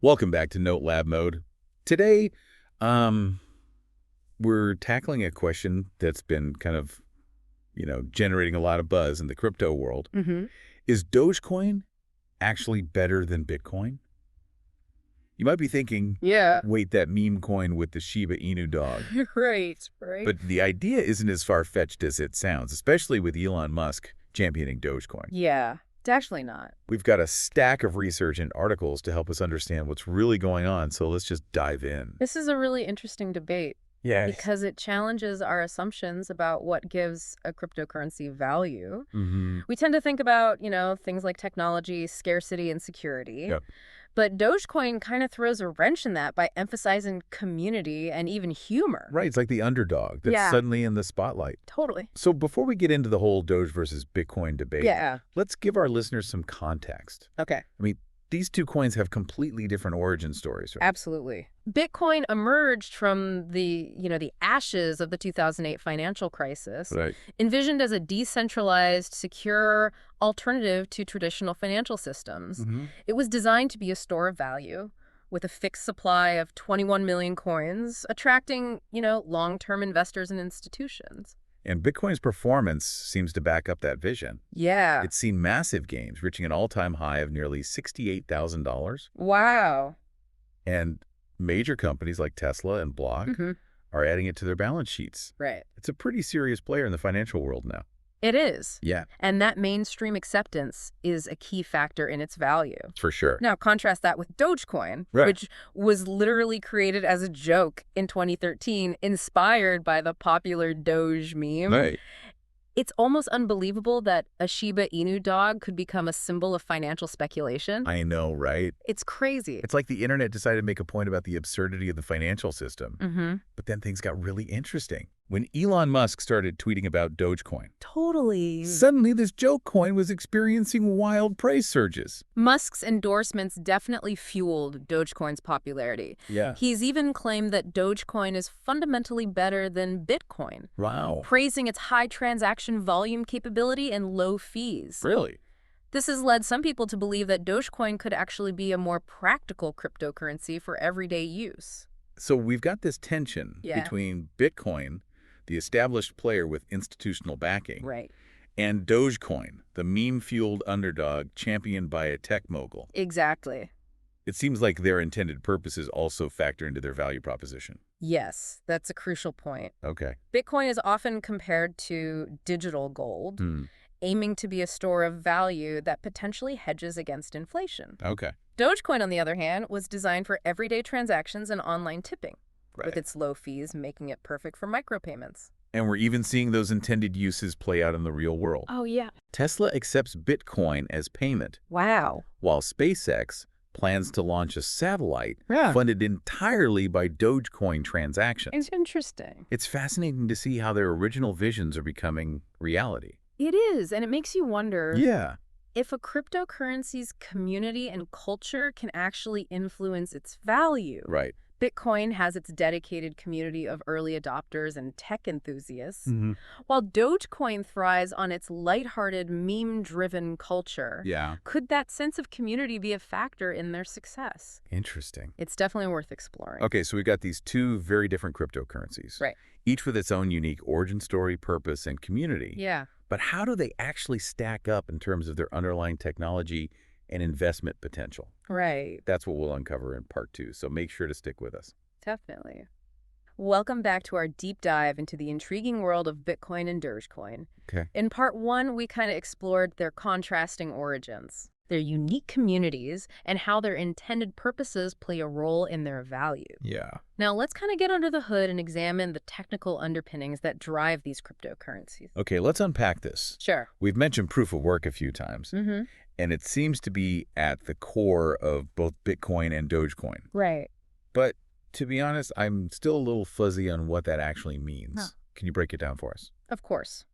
Welcome back to Note Lab Mode. Today, um, we're tackling a question that's been kind of, generating a lot of buzz in the crypto world. Mm-hmm. Is Dogecoin actually better than Bitcoin? You might be thinking, Yeah. wait, that meme coin with the Shiba Inu dog. Right. But the idea isn't as far-fetched as it sounds, especially with Elon Musk championing Dogecoin. Yeah, it's actually not. We've got a stack of research and articles to help us understand what's really going on, so let's just dive in. This is a really interesting debate Yeah. because it challenges our assumptions about what gives a cryptocurrency value. Mm-hmm. We tend to think about, things like technology, scarcity, and security. Yep. But Dogecoin kind of throws a wrench in that by emphasizing community and even humor. Right, it's like the underdog that's Yeah. suddenly in the spotlight. Totally. So before we get into the whole Doge versus Bitcoin debate, Yeah. let's give our listeners some context. Okay. I mean, these two coins have completely different origin stories, right? Absolutely. Bitcoin emerged from the ashes of the 2008 financial crisis, Right. envisioned as a decentralized, secure alternative to traditional financial systems. Mm-hmm. It was designed to be a store of value with a fixed supply of 21 million coins, attracting, long-term investors and institutions. And Bitcoin's performance seems to back up that vision. Yeah. It's seen massive gains, reaching an all-time high of nearly $68,000. Wow. And major companies like Tesla and Block Mm-hmm. are adding it to their balance sheets. Right. It's a pretty serious player in the financial world now. It is. Yeah, And that mainstream acceptance is a key factor in its value. for sure. Now, contrast that with Dogecoin, Right. which was literally created as a joke in 2013, inspired by the popular Doge meme. Right. It's almost unbelievable that a Shiba Inu dog could become a symbol of financial speculation. I know, right? It's crazy. It's like the internet decided to make a point about the absurdity of the financial system. Mm-hmm. But then things got really interesting. When Elon Musk started tweeting about Dogecoin, Totally. suddenly this joke coin was experiencing wild price surges. Musk's endorsements definitely fueled Dogecoin's popularity. Yeah. He's even claimed that Dogecoin is fundamentally better than Bitcoin, Wow. praising its high transaction volume capability and low fees. Really? This has led some people to believe that Dogecoin could actually be a more practical cryptocurrency for everyday use. So we've got this tension Yeah. between Bitcoin, the established player with institutional backing, Right. and Dogecoin, the meme-fueled underdog championed by a tech mogul. Exactly. It seems like their intended purposes also factor into their value proposition. Yes, that's a crucial point. Okay. Bitcoin is often compared to digital gold, Hmm. aiming to be a store of value that potentially hedges against inflation. Okay. Dogecoin, on the other hand, was designed for everyday transactions and online tipping, Right. with its low fees making it perfect for micropayments. And we're even seeing those intended uses play out in the real world. Oh, yeah. Tesla accepts Bitcoin as payment, Wow. while SpaceX plans to launch a satellite Yeah. funded entirely by Dogecoin transactions. It's interesting. It's fascinating to see how their original visions are becoming reality. It is, and it makes you wonder Yeah. if a cryptocurrency's community and culture can actually influence its value. Right. Bitcoin has its dedicated community of early adopters and tech enthusiasts, Mm-hmm. while Dogecoin thrives on its lighthearted, meme-driven culture. Yeah. Could that sense of community be a factor in their success? Interesting. It's definitely worth exploring. Okay, so we've got these two very different cryptocurrencies. Right. Each with its own unique origin story, purpose, and community. Yeah. But how do they actually stack up in terms of their underlying technology and investment potential? Right. That's what we'll uncover in part 2, so make sure to stick with us. Definitely. Welcome back to our deep dive into the intriguing world of Bitcoin and Dogecoin. Okay. In part 1, we kind of explored their contrasting origins, their unique communities, and how their intended purposes play a role in their value. Yeah. Now, let's kind of get under the hood and examine the technical underpinnings that drive these cryptocurrencies. Okay, let's unpack this. Sure. We've mentioned proof of work a few times, Mm-hmm. and it seems to be at the core of both Bitcoin and Dogecoin. Right. But to be honest, I'm still a little fuzzy on what that actually means. Huh. Can you break it down for us? Of course.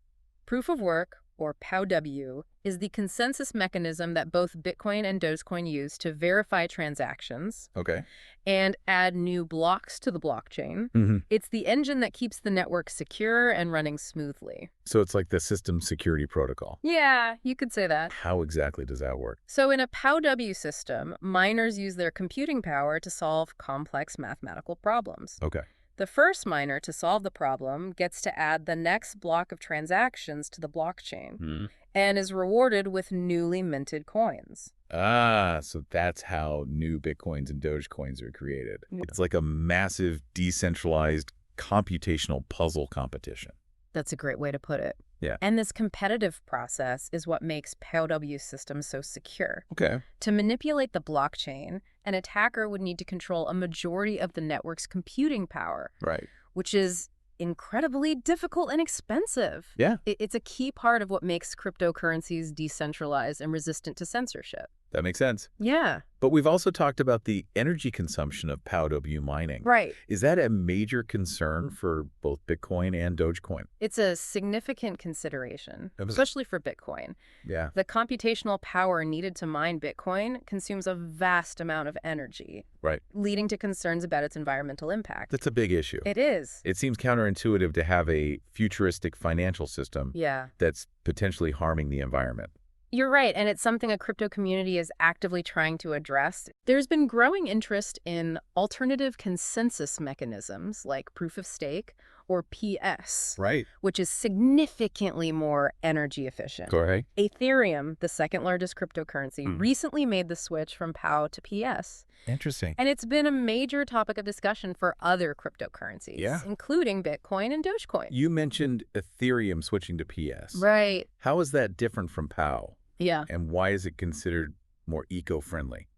Proof of work, or POW, is the consensus mechanism that both Bitcoin and Dogecoin use to verify transactions Okay. and add new blocks to the blockchain. hmm It's the engine that keeps the network secure and running smoothly. So it's like the system security protocol. Yeah, you could say that. How exactly does that work? So in a POW system, miners use their computing power to solve complex mathematical problems. Okay. The first miner to solve the problem gets to add the next block of transactions to the blockchain Hmm. and is rewarded with newly minted coins. So that's how new Bitcoins and Dogecoins are created. Yeah. It's like a massive decentralized computational puzzle competition. That's a great way to put it. Yeah. And this competitive process is what makes POW systems so secure. Okay. To manipulate the blockchain, an attacker would need to control a majority of the network's computing power, Right. which is incredibly difficult and expensive. Yeah. It's a key part of what makes cryptocurrencies decentralized and resistant to censorship. That makes sense. Yeah. But we've also talked about the energy consumption of POW mining. Right. Is that a major concern for both Bitcoin and Dogecoin? It's a significant consideration, It was- especially for Bitcoin. Yeah. The computational power needed to mine Bitcoin consumes a vast amount of energy, Right. leading to concerns about its environmental impact. That's a big issue. It is. It seems counterintuitive to have a futuristic financial system Yeah. that's potentially harming the environment. You're right, and it's something a crypto community is actively trying to address. There's been growing interest in alternative consensus mechanisms like proof of stake or PS, Right. which is significantly more energy efficient. Correct. Ethereum, the second largest cryptocurrency, Mm. recently made the switch from POW to PS. Interesting. And it's been a major topic of discussion for other cryptocurrencies, Yeah. including Bitcoin and Dogecoin. You mentioned Ethereum switching to PS. Right. How is that different from POW? Yeah. And why is it considered more eco-friendly?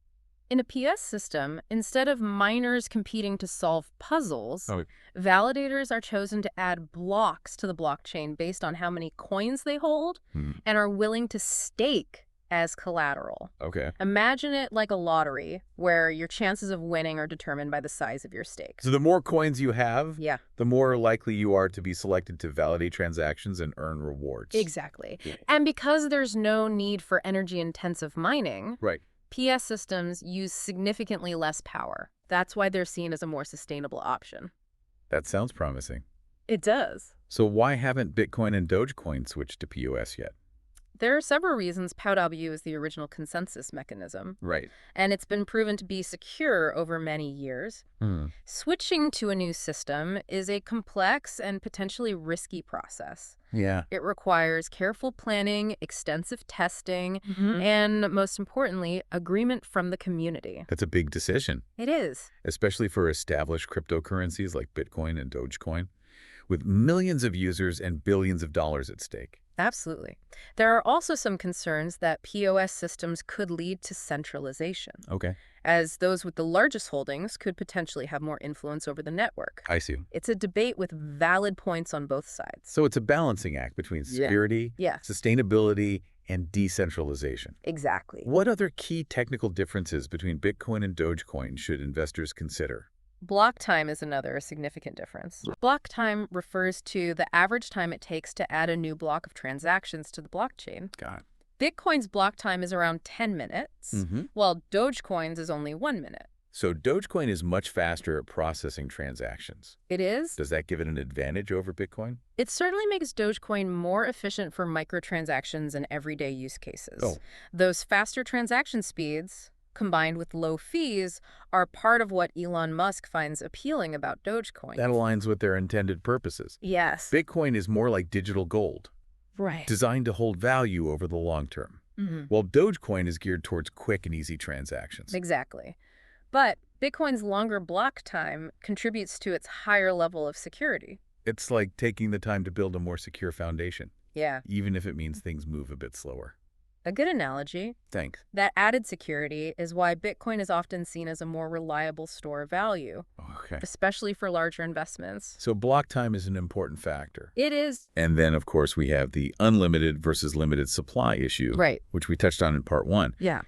In a PS system, instead of miners competing to solve puzzles, Oh. validators are chosen to add blocks to the blockchain based on how many coins they hold Hmm. and are willing to stake as collateral. Okay. Imagine it like a lottery, where your chances of winning are determined by the size of your stake. So the more coins you have, Yeah, the more likely you are to be selected to validate transactions and earn rewards. exactly. Yeah. And because there's no need for energy-intensive mining, Right. PS systems use significantly less power. That's why they're seen as a more sustainable option. That sounds promising. It does. So why haven't Bitcoin and Dogecoin switched to POS yet? There are several reasons POW is the original consensus mechanism, Right. and it's been proven to be secure over many years. Hmm. Switching to a new system is a complex and potentially risky process. Yeah. It requires careful planning, extensive testing, and most importantly, agreement from the community. That's a big decision, It is. especially for established cryptocurrencies like Bitcoin and Dogecoin, with millions of users and billions of dollars at stake. Absolutely. There are also some concerns that POS systems could lead to centralization, Okay. as those with the largest holdings could potentially have more influence over the network. I see. It's a debate with valid points on both sides. So it's a balancing act between Yeah. security, Yeah, sustainability, and decentralization. exactly. What other key technical differences between Bitcoin and Dogecoin should investors consider? Block time is another significant difference. Block time refers to the average time it takes to add a new block of transactions to the blockchain. God. Bitcoin's block time is around 10 minutes, while Dogecoin's is only 1 minute. So Dogecoin is much faster at processing transactions. It is? Does that give it an advantage over Bitcoin? It certainly makes Dogecoin more efficient for microtransactions and everyday use cases. Oh. Those faster transaction speeds, combined with low fees, are part of what Elon Musk finds appealing about Dogecoin. That aligns with their intended purposes. Yes. Bitcoin is more like digital gold, Right. designed to hold value over the long term, while Dogecoin is geared towards quick and easy transactions. Exactly. But Bitcoin's longer block time contributes to its higher level of security. It's like taking the time to build a more secure foundation, Yeah. even if it means things move a bit slower. A good analogy. Thanks. That added security is why Bitcoin is often seen as a more reliable store of value, Okay. especially for larger investments. So block time is an important factor. It is. And then, of course, we have the unlimited versus limited supply issue, Right. which we touched on in part 1. Yeah.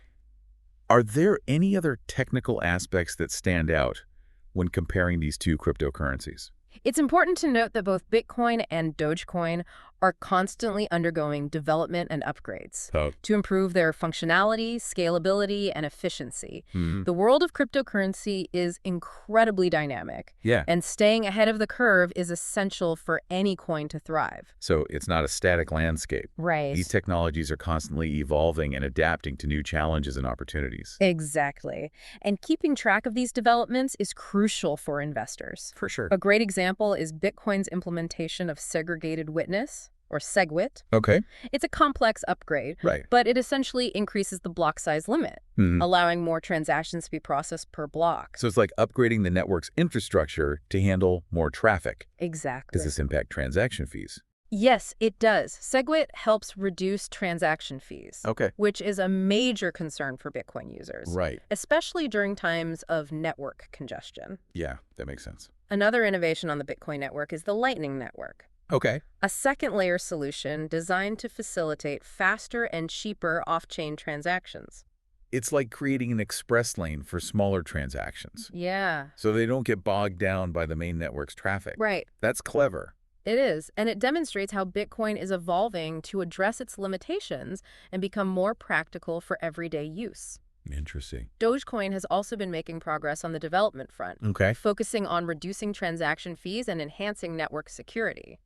Are there any other technical aspects that stand out when comparing these two cryptocurrencies? It's important to note that both Bitcoin and Dogecoin are constantly undergoing development and upgrades Oh. to improve their functionality, scalability, and efficiency. Hmm. The world of cryptocurrency is incredibly dynamic, Yeah. and staying ahead of the curve is essential for any coin to thrive. So it's not a static landscape. Right. These technologies are constantly evolving and adapting to new challenges and opportunities. Exactly. And keeping track of these developments is crucial for investors. For sure. A great example is Bitcoin's implementation of segregated witness, or SegWit. Okay. It's a complex upgrade, Right. but it essentially increases the block size limit, Mhm. allowing more transactions to be processed per block. So it's like upgrading the network's infrastructure to handle more traffic. Exactly. Does this impact transaction fees? Yes, it does. SegWit helps reduce transaction fees, Okay. which is a major concern for Bitcoin users, Right. especially during times of network congestion. Yeah, that makes sense. Another innovation on the Bitcoin network is the Lightning Network, Okay. a second-layer solution designed to facilitate faster and cheaper off-chain transactions. It's like creating an express lane for smaller transactions, Yeah, so they don't get bogged down by the main network's traffic. right. That's clever. It is, and it demonstrates how Bitcoin is evolving to address its limitations and become more practical for everyday use. Interesting. Dogecoin has also been making progress on the development front, Okay. focusing on reducing transaction fees and enhancing network security.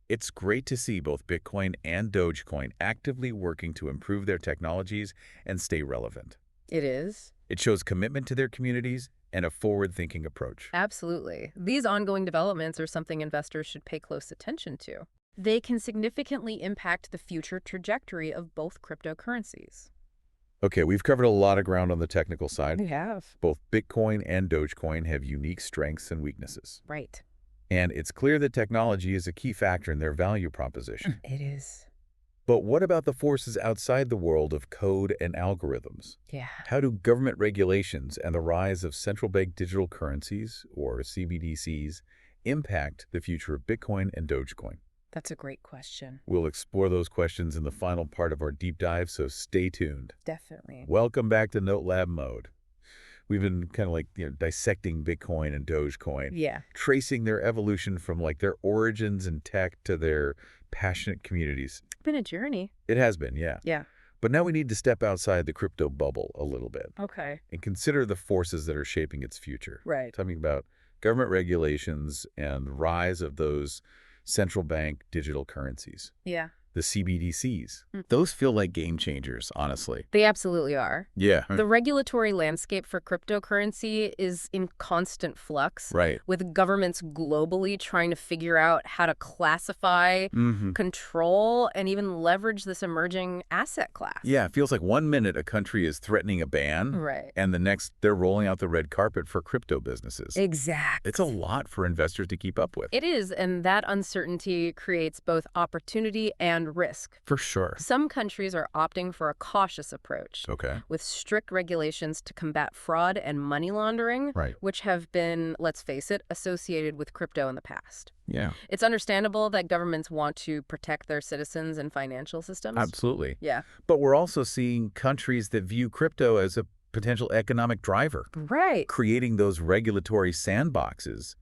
It's great to see both Bitcoin and Dogecoin actively working to improve their technologies and stay relevant. It is. It shows commitment to their communities and a forward-thinking approach. Absolutely. These ongoing developments are something investors should pay close attention to. They can significantly impact the future trajectory of both cryptocurrencies. Okay, we've covered a lot of ground on the technical side. We have. Both Bitcoin and Dogecoin have unique strengths and weaknesses. Right. And it's clear that technology is a key factor in their value proposition. It is. But what about the forces outside the world of code and algorithms? Yeah. How do government regulations and the rise of central bank digital currencies, or CBDCs, impact the future of Bitcoin and Dogecoin? That's a great question. We'll explore those questions in the final part of our deep dive, so stay tuned. Definitely. Welcome back to Note Lab Mode. We've been kind of like, dissecting Bitcoin and Dogecoin, Yeah. tracing their evolution from like their origins in tech to their passionate communities. It's been a journey. It has been, yeah. Yeah. But now we need to step outside the crypto bubble a little bit Okay. and consider the forces that are shaping its future. Right. Talking about government regulations and the rise of those central bank digital currencies, Yeah. the CBDCs. Mm. Those feel like game changers, honestly. They absolutely are. Yeah. The regulatory landscape for cryptocurrency is in constant flux, Right. with governments globally trying to figure out how to classify, Mm-hmm. control, and even leverage this emerging asset class. Yeah, it feels like 1 minute a country is threatening a ban, Right. and the next they're rolling out the red carpet for crypto businesses. Exactly. It's a lot for investors to keep up with. It is, and that uncertainty creates both opportunity and risk. For sure. Some countries are opting for a cautious approach, Okay. with strict regulations to combat fraud and money laundering, Right. which have been, let's face it, associated with crypto in the past. Yeah. It's understandable that governments want to protect their citizens and financial systems. Absolutely. Yeah. But we're also seeing countries that view crypto as a potential economic driver, Right. creating those regulatory sandboxes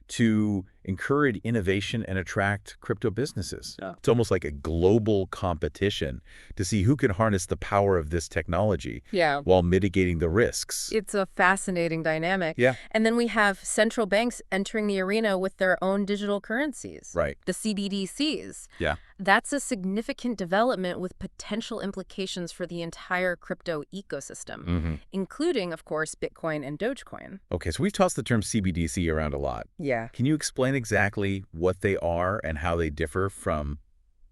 to encourage innovation and attract crypto businesses. Yeah. It's almost like a global competition to see who can harness the power of this technology Yeah. while mitigating the risks. It's a fascinating dynamic. Yeah. And then we have central banks entering the arena with their own digital currencies. Right. The CBDCs. Yeah. That's a significant development with potential implications for the entire crypto ecosystem, Mm-hmm. including, of course, Bitcoin and Dogecoin. Okay, so we've tossed the term CBDC around a lot. Yeah. Can you explain exactly what they are and how they differ from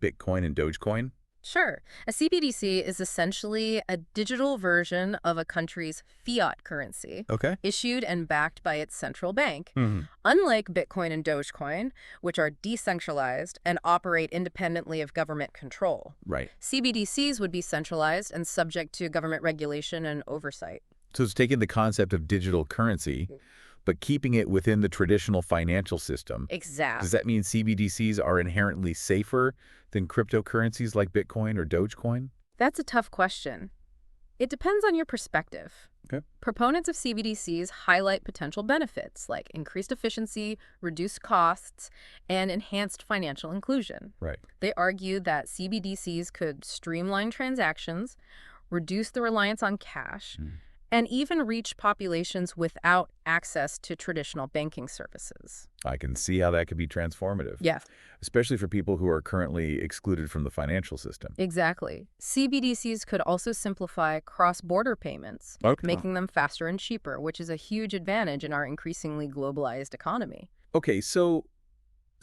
Bitcoin and Dogecoin? Sure. A CBDC is essentially a digital version of a country's fiat currency, Okay. issued and backed by its central bank. Mm-hmm. Unlike Bitcoin and Dogecoin, which are decentralized and operate independently of government control, Right. CBDCs would be centralized and subject to government regulation and oversight. So it's taking the concept of digital currency, but keeping it within the traditional financial system. Exactly. Does that mean CBDCs are inherently safer than cryptocurrencies like Bitcoin or Dogecoin? That's a tough question. It depends on your perspective. Okay. Proponents of CBDCs highlight potential benefits like increased efficiency, reduced costs, and enhanced financial inclusion. Right. They argue that CBDCs could streamline transactions, reduce the reliance on cash, and even reach populations without access to traditional banking services. I can see how that could be transformative, Yeah, especially for people who are currently excluded from the financial system. exactly. CBDCs could also simplify cross-border payments, Okay. making them faster and cheaper, which is a huge advantage in our increasingly globalized economy. Okay, so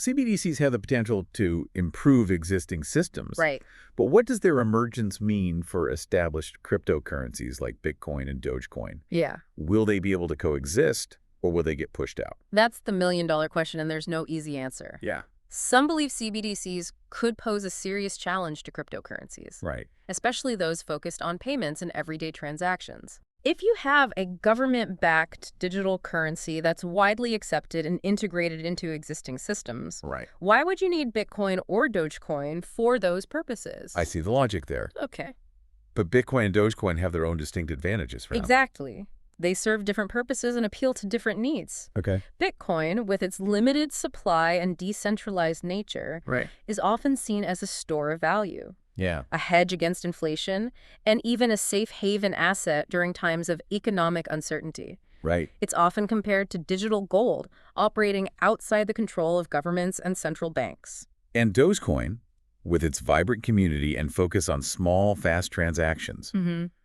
CBDCs have the potential to improve existing systems. Right. But what does their emergence mean for established cryptocurrencies like Bitcoin and Dogecoin? Yeah. Will they be able to coexist, or will they get pushed out? That's the million-dollar question, and there's no easy answer. Yeah. Some believe CBDCs could pose a serious challenge to cryptocurrencies, Right. especially those focused on payments and everyday transactions. If you have a government-backed digital currency that's widely accepted and integrated into existing systems, Right. why would you need Bitcoin or Dogecoin for those purposes? I see the logic there. Okay. But Bitcoin and Dogecoin have their own distinct advantages for now. Exactly. They serve different purposes and appeal to different needs. Okay. Bitcoin, with its limited supply and decentralized nature, Right. is often seen as a store of value, Yeah. a hedge against inflation, and even a safe haven asset during times of economic uncertainty. Right. It's often compared to digital gold, operating outside the control of governments and central banks. And Dogecoin, with its vibrant community and focus on small, fast transactions,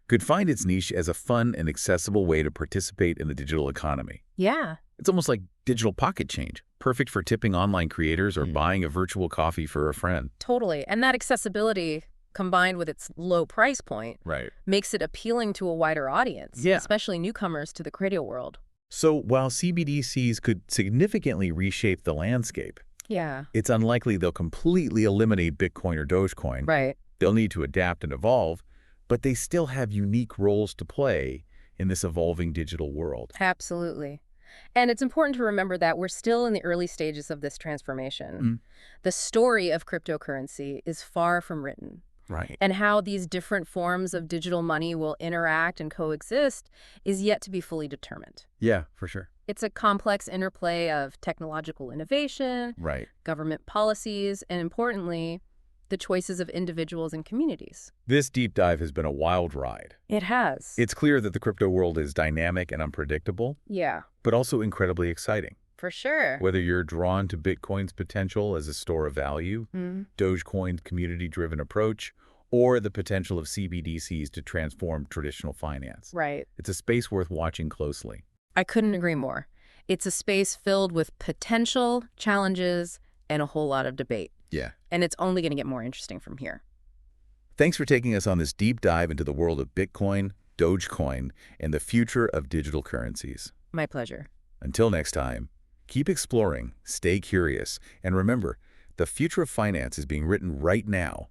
could find its niche as a fun and accessible way to participate in the digital economy. Yeah. It's almost like digital pocket change, perfect for tipping online creators or buying a virtual coffee for a friend. Totally. And that accessibility, combined with its low price point, Right. makes it appealing to a wider audience, Yeah. especially newcomers to the crypto world. So while CBDCs could significantly reshape the landscape, Yeah. it's unlikely they'll completely eliminate Bitcoin or Dogecoin. Right. They'll need to adapt and evolve, but they still have unique roles to play in this evolving digital world. Absolutely. And it's important to remember that we're still in the early stages of this transformation. The story of cryptocurrency is far from written. Right. And how these different forms of digital money will interact and coexist is yet to be fully determined. Yeah, for sure. It's a complex interplay of technological innovation, Right. government policies, and importantly, the choices of individuals and communities. This deep dive has been a wild ride. It has. It's clear that the crypto world is dynamic and unpredictable, Yeah, but also incredibly exciting. for sure. Whether you're drawn to Bitcoin's potential as a store of value, Dogecoin's community-driven approach, or the potential of CBDCs to transform traditional finance. Right. It's a space worth watching closely. I couldn't agree more. It's a space filled with potential, challenges, and a whole lot of debate. Yeah. And it's only going to get more interesting from here. Thanks for taking us on this deep dive into the world of Bitcoin, Dogecoin, and the future of digital currencies. My pleasure. Until next time, keep exploring, stay curious, and remember, the future of finance is being written right now